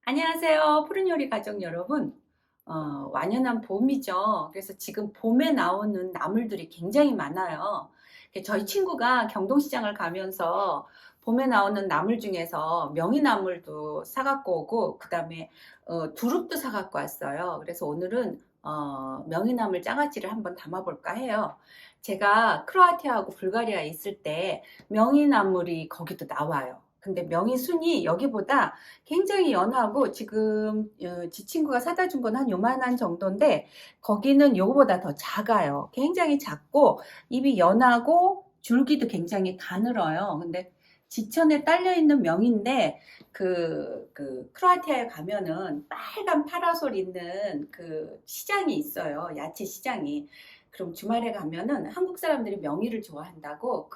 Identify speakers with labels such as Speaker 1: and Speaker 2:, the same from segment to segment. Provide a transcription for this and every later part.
Speaker 1: 안녕하세요. 푸른 요리 가족 여러분. 완연한 봄이죠. 그래서 지금 봄에 나오는 나물들이 굉장히 많아요. 저희 친구가 경동시장을 가면서 봄에 나오는 나물 중에서 명이나물도 사갖고 오고, 그 다음에 두릅도 사갖고 왔어요. 그래서 오늘은 명이나물 장아찌를 한번 담아볼까 해요. 제가 크로아티아하고 불가리아에 있을 때 명이나물이 거기도 나와요. 근데 명이순이 여기보다 굉장히 연하고 지금 지 친구가 사다 준 건 한 요만한 정도인데 거기는 요거보다 더 작아요. 굉장히 작고 입이 연하고 줄기도 굉장히 가늘어요. 근데 지천에 딸려 있는 명인데 그 크로아티아에 가면은 빨간 파라솔 있는 그 시장이 있어요. 야채 시장이. 그럼 주말에 가면은 한국 사람들이 명이를 좋아한다고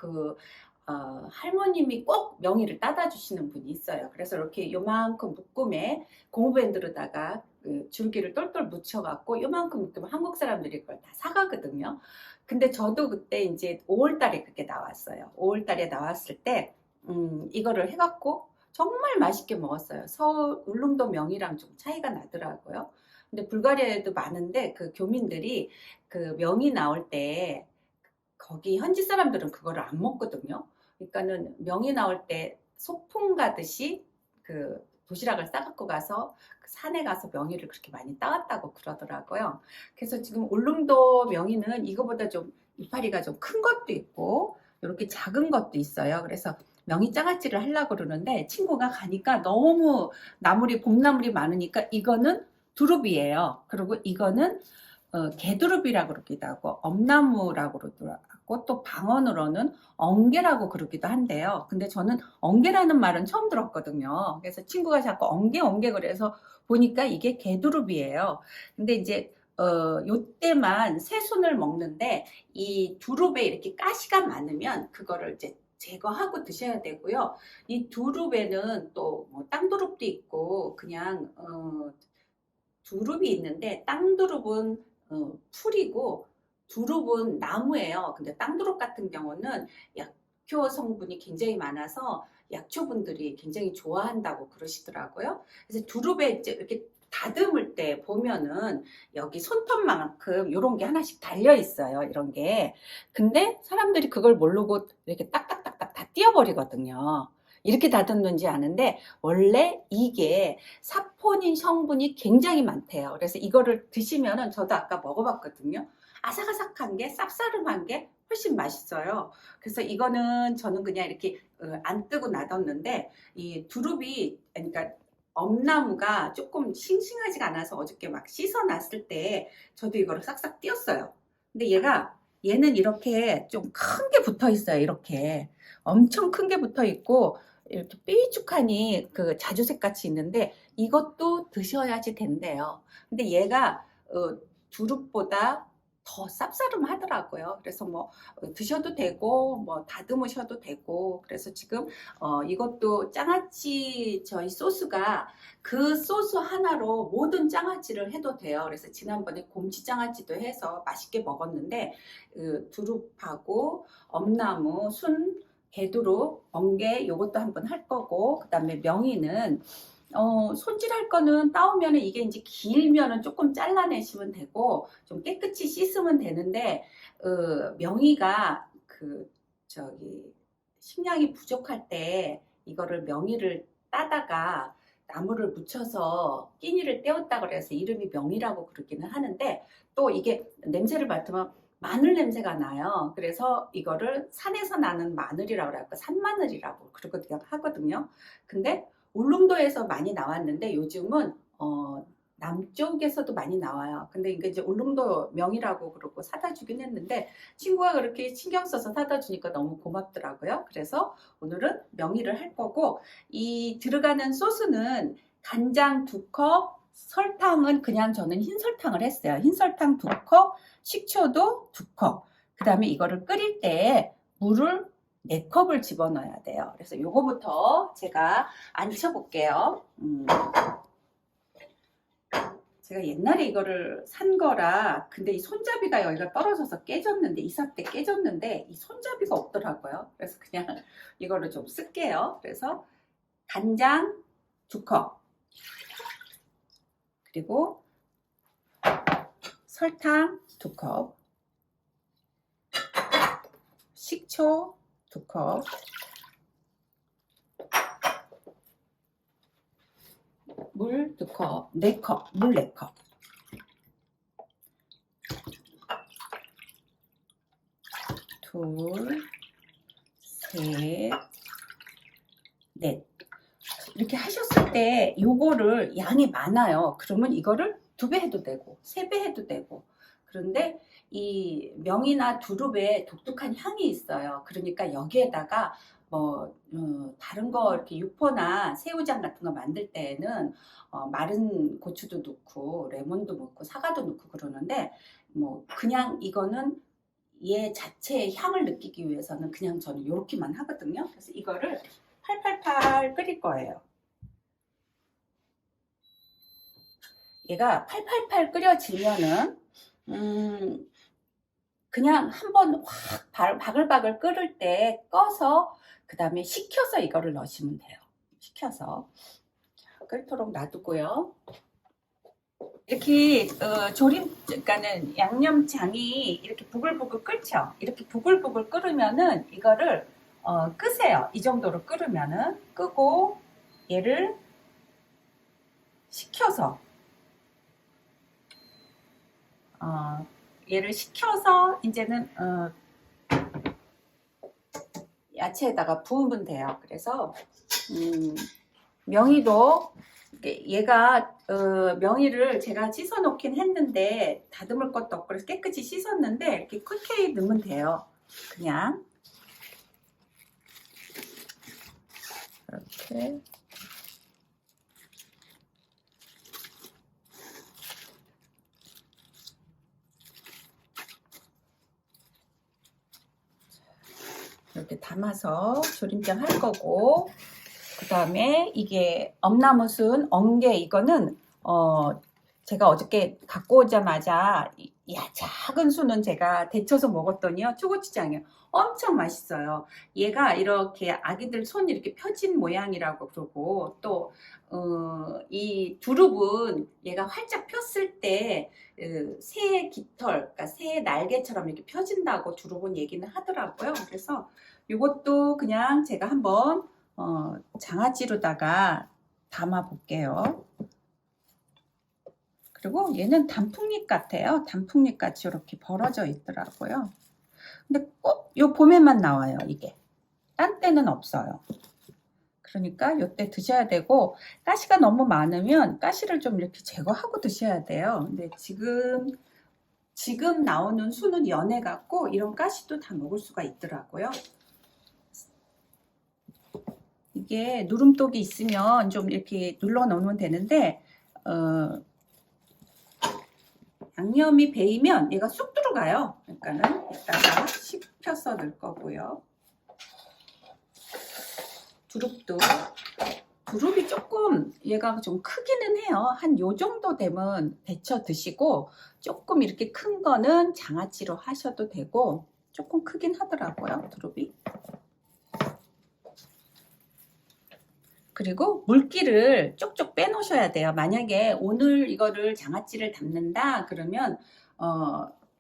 Speaker 1: 할머님이 꼭 명이를 따다 주시는 분이 있어요. 그래서 이렇게 요만큼 묶음에 고무밴드로다가 그 줄기를 똘똘 묻혀갖고 요만큼 묶으면 한국 사람들이 그걸 다 사가거든요. 근데 저도 그때 이제 5월 달에 그게 나왔어요. 5월 달에 나왔을 때, 이거를 해갖고 정말 맛있게 먹었어요. 서울, 울릉도 명이랑 좀 차이가 나더라고요. 근데 불가리아에도 많은데 그 교민들이 그 명이 나올 때 거기 현지 사람들은 그거를 안 먹거든요. 그러니까는 명이 나올 때 소풍 가듯이 그 도시락을 싸갖고 가서 그 산에 가서 명이를 그렇게 많이 따왔다고 그러더라고요. 그래서 지금 울릉도 명이는 이거보다 좀 이파리가 좀 큰 것도 있고 이렇게 작은 것도 있어요. 그래서 명이 장아찌를 하려고 그러는데 친구가 가니까 너무 나물이 봄나물이 많으니까 이거는 두릅이에요. 그리고 이거는 개두릅이라고 그러기도 하고 엄나무라고 그러더라고. 또 방언으로는 엉개라고 그러기도 한데요. 근데 저는 엉개라는 말은 처음 들었거든요. 그래서 친구가 자꾸 엉개 엉개 그래서 보니까 이게 개두릅이에요. 근데 이제 요때만 새순을 먹는데 이 두릅에 이렇게 가시가 많으면 그거를 이제 제거하고 드셔야 되고요. 이 두릅에는 또뭐 땅두릅도 있고 그냥 두릅이 있는데 땅두릅은 풀이고 두릅은 나무예요. 근데 땅두릅 같은 경우는 약효 성분이 굉장히 많아서 약초분들이 굉장히 좋아한다고 그러시더라고요. 그래서 두릅에 이제 이렇게 다듬을 때 보면은 여기 손톱만큼 이런 게 하나씩 달려 있어요. 이런 게. 근데 사람들이 그걸 모르고 이렇게 딱딱딱딱 다 띄어버리거든요. 이렇게 다듬는지 아는데 원래 이게 사포닌 성분이 굉장히 많대요. 그래서 이거를 드시면은 저도 아까 먹어봤거든요. 아삭아삭한 게 쌉싸름한 게 훨씬 맛있어요. 그래서 이거는 저는 그냥 이렇게 안 뜨고 놔뒀는데 이 두릅이 그러니까 엄나무가 조금 싱싱하지가 않아서 어저께 막 씻어놨을 때 저도 이거를 싹싹 띄었어요. 근데 얘는 이렇게 좀 큰 게 붙어 있어요. 이렇게 엄청 큰 게 붙어 있고 이렇게 삐죽하니 그 자주색 같이 있는데 이것도 드셔야지 된대요. 근데 얘가 두릅보다 더 쌉싸름하더라고요. 그래서 뭐 드셔도 되고 뭐 다듬으셔도 되고 그래서 지금 이것도 장아찌 저희 소스가 그 소스 하나로 모든 장아찌를 해도 돼요. 그래서 지난번에 곰치 장아찌도 해서 맛있게 먹었는데 두릅하고 엄나무, 순, 개두릅, 엉개 요것도 한번 할 거고 그 다음에 명이는 손질할 거는 따오면은 이게 이제 길면은 조금 잘라내시면 되고 좀 깨끗이 씻으면 되는데 명이가 그 저기 식량이 부족할 때 이거를 명이를 따다가 나무를 묻혀서 끼니를 때웠다 그래서 이름이 명이라고 그러기는 하는데 또 이게 냄새를 맡으면 마늘 냄새가 나요. 그래서 이거를 산에서 나는 마늘이라고 할까 산마늘이라고 그러거든요. 하거든요. 근데 울릉도에서 많이 나왔는데 요즘은 남쪽에서도 많이 나와요. 근데 이제 울릉도 명이라고 그러고 사다 주긴 했는데 친구가 그렇게 신경 써서 사다 주니까 너무 고맙더라고요. 그래서 오늘은 명이를 할 거고 이 들어가는 소스는 간장 2컵, 설탕은 그냥 저는 흰 설탕을 했어요. 흰 설탕 2컵, 식초도 2컵. 그 다음에 이거를 끓일 때 물을 4컵을 집어넣어야 돼요. 그래서 요거부터 제가 안쳐 볼게요. 제가 옛날에 이거를 산 거라 근데 이 손잡이가 여기가 떨어져서 깨졌는데 이사 때 깨졌는데 이 손잡이가 없더라고요. 그래서 그냥 이거를 좀 쓸게요. 그래서 간장 2컵, 그리고 설탕 2컵, 식초 2컵, 물 2컵, 4컵, 물 4컵. 둘, 셋, 넷. 이렇게 하셨을 때 요거를 양이 많아요. 그러면 이거를 2배 해도 되고 3배 해도 되고. 그런데 이 명이나 두릅에 독특한 향이 있어요. 그러니까 여기에다가 뭐 다른 거 이렇게 육포나 새우장 같은 거 만들 때에는 마른 고추도 넣고 레몬도 넣고 사과도 넣고 그러는데 뭐 그냥 이거는 얘 자체의 향을 느끼기 위해서는 그냥 저는 이렇게만 하거든요. 그래서 이거를 팔팔팔 끓일 거예요. 얘가 팔팔팔 끓여지면은 그냥 한번 확 바글바글 끓을 때 꺼서 그 다음에 식혀서 이거를 넣으시면 돼요. 식혀서 끓도록 놔두고요. 이렇게 그러니까는 양념장이 이렇게 부글부글 끓죠. 이렇게 부글부글 끓으면은 이거를 끄세요. 이 정도로 끓으면은 끄고 얘를 식혀서 이제는 야채에다가 부으면 돼요. 그래서 명이도 얘가 명이를 제가 씻어 놓긴 했는데 다듬을 것도 없고 그래서 깨끗이 씻었는데 이렇게 쿨케이 넣으면 돼요. 그냥 이렇게 이렇게 담아서 조림장 할 거고, 그 다음에 이게 엄나무순 엉개, 이거는 제가 어저께 갖고 오자마자 작은 순은 제가 데쳐서 먹었더니요, 초고추장이요, 엄청 맛있어요. 얘가 이렇게 아기들 손 이렇게 펴진 모양이라고 그러고, 또 이 두릅은 얘가 활짝 폈을 때 새 깃털, 그러니까 새 날개처럼 이렇게 펴진다고 두릅은 얘기는 하더라고요. 그래서 이것도 그냥 제가 한번 장아찌로다가 담아 볼게요. 그리고 얘는 단풍잎 같아요. 단풍잎 같이 이렇게 벌어져 있더라고요. 근데 꼭 요 봄에만 나와요. 이게 딴 때는 없어요. 그러니까 요때 드셔야 되고, 가시가 너무 많으면 가시를 좀 이렇게 제거하고 드셔야 돼요. 근데 지금 나오는 순은 연해 갖고 이런 가시도 다 먹을 수가 있더라고요. 이게 누름독이 있으면 좀 이렇게 눌러 놓으면 되는데 양념이 배이면 얘가 쑥 들어가요. 그러니까는 이따가 식혀서 넣을 거고요. 두릅이 조금 얘가 좀 크기는 해요. 한 요 정도 되면 데쳐 드시고, 조금 이렇게 큰 거는 장아찌로 하셔도 되고, 조금 크긴 하더라고요, 두릅이. 그리고 물기를 쪽쪽 빼놓으셔야 돼요. 만약에 오늘 이거를 장아찌를 담는다 그러면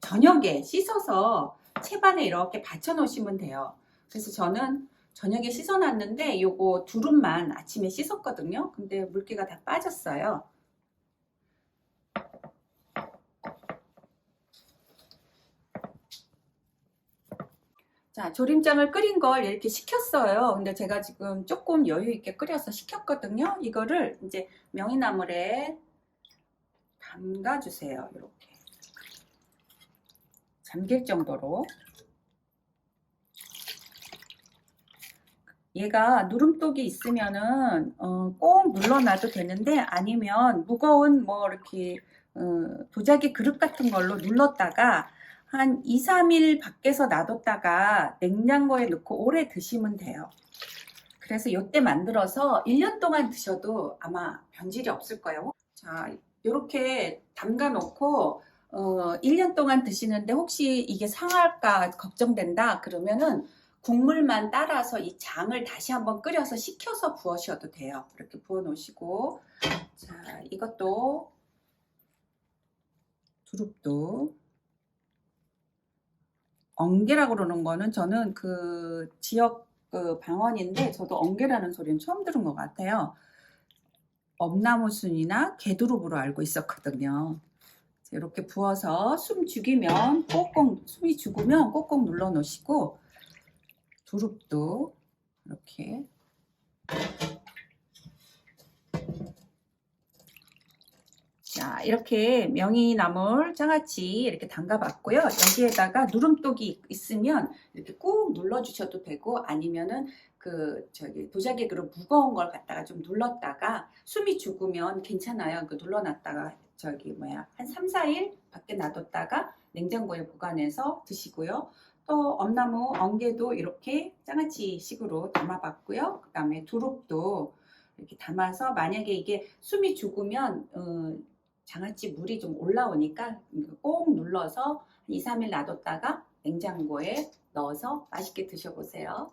Speaker 1: 저녁에 씻어서 채반에 이렇게 받쳐 놓으시면 돼요. 그래서 저는 저녁에 씻어 놨는데 요거 두릅만 아침에 씻었거든요. 근데 물기가 다 빠졌어요. 자, 조림장을 끓인 걸 이렇게 식혔어요. 근데 제가 지금 조금 여유 있게 끓여서 식혔거든요. 이거를 이제 명이나물에 담가주세요. 이렇게 잠길 정도로. 얘가 누름독이 있으면은 꼭 눌러놔도 되는데, 아니면 무거운 뭐 이렇게 도자기 그릇 같은 걸로 눌렀다가 한 2, 3일 밖에서 놔뒀다가 냉장고에 넣고 오래 드시면 돼요. 그래서 이때 만들어서 1년 동안 드셔도 아마 변질이 없을 거예요. 자, 이렇게 담가 놓고 1년 동안 드시는데 혹시 이게 상할까 걱정된다 그러면은 국물만 따라서 이 장을 다시 한번 끓여서 식혀서 부으셔도 돼요. 이렇게 부어 놓으시고, 자, 이것도 두릅도 엉개라고 그러는 거는 저는 그 지역 그 방언인데 저도 엉개라는 소리는 처음 들은 것 같아요. 엄나무순이나 개두릅으로 알고 있었거든요. 이렇게 부어서 숨이 죽으면 꼭꼭 눌러 놓으시고, 두릅도 이렇게 자, 이렇게 명이나물 장아찌 이렇게 담가봤고요. 여기에다가 누름독이 있으면 이렇게 꾹 눌러주셔도 되고, 아니면은 그 저기 도자기 그릇 무거운 걸 갖다가 좀 눌렀다가 숨이 죽으면 괜찮아요. 그 눌러놨다가 저기 뭐야 한 3, 4일 밖에 놔뒀다가 냉장고에 보관해서 드시고요. 또 엄나무 엉개도 이렇게 장아찌 식으로 담아봤고요. 그 다음에 두릅도 이렇게 담아서 만약에 이게 숨이 죽으면 장아찌 물이 좀 올라오니까 꼭 눌러서 2, 3일 놔뒀다가 냉장고에 넣어서 맛있게 드셔보세요.